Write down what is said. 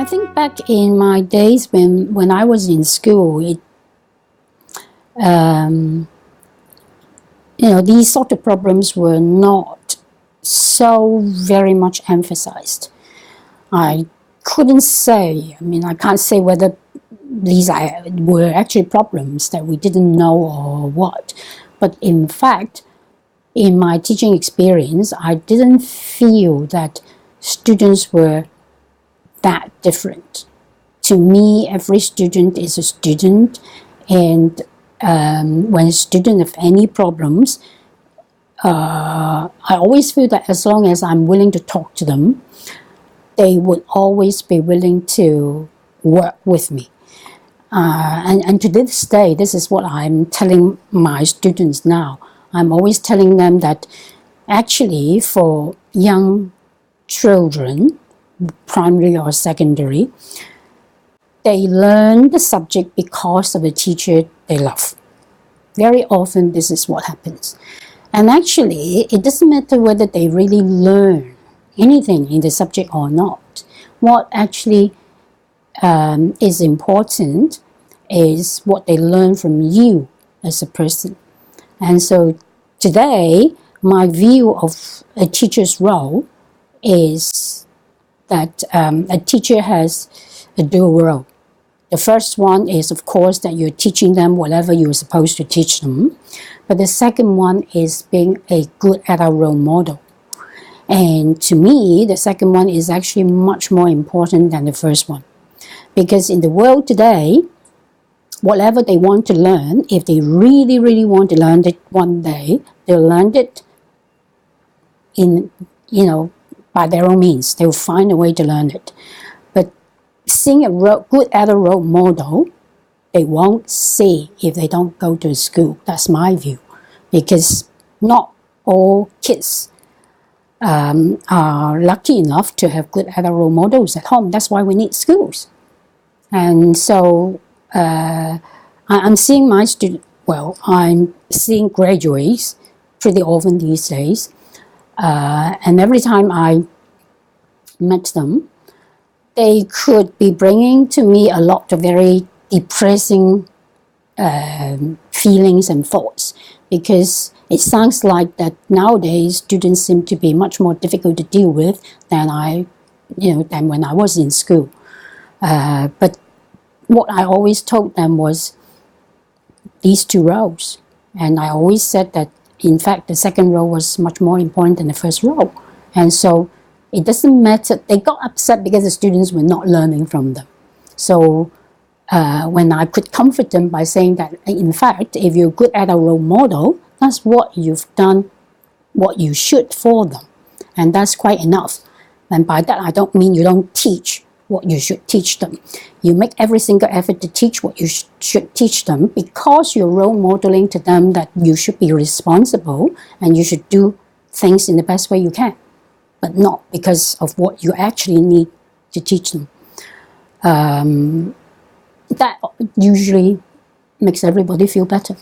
I think back in my days when I was in school, these sort of problems were not so very much emphasized. I couldn't say, I can't say whether these were actually problems that we didn't know or what. But in fact, in my teaching experience, I didn't feel that students were that different. To me, every student is a student, and when a student have any problems, I always feel that as long as I'm willing to talk to them, they would always be willing to work with me. And to this day, this is what I'm telling my students now. I'm always telling them that actually for young children, primary or secondary, they learn the subject because of the teacher they love. Very often this is what happens. And actually, it doesn't matter whether they really learn anything in the subject or not. What actually is important is what they learn from you as a person. And so today, my view of a teacher's role is that a teacher has a dual role. The first one is, of course, that you're teaching them whatever you're supposed to teach them. But the second one is being a good adult role model. And to me, the second one is actually much more important than the first one. Because in the world today, whatever they want to learn, if they really, really want to learn it one day, they'll learn it by their own means. They'll find a way to learn it. But seeing a good adult role model, they won't see if they don't go to school. That's my view. Because not all kids are lucky enough to have good adult role models at home. That's why we need schools. And so I'm seeing my I'm seeing graduates pretty often these days. And every time I met them, they could be bringing to me a lot of very depressing feelings and thoughts, because it sounds like that nowadays students seem to be much more difficult to deal with than when I was in school. But what I always told them was these two roles, and I always said that in fact the second role was much more important than the first role. And so it doesn't matter. They got upset because the students were not learning from them. So when I could comfort them by saying that, in fact, if you're a good adult role model, that's what you've done, what you should for them. And that's quite enough. And by that, I don't mean you don't teach what you should teach them. You make every single effort to teach what you should teach them, because you're role modeling to them that you should be responsible and you should do things in the best way you can, but not because of what you actually need to teach them. That usually makes everybody feel better.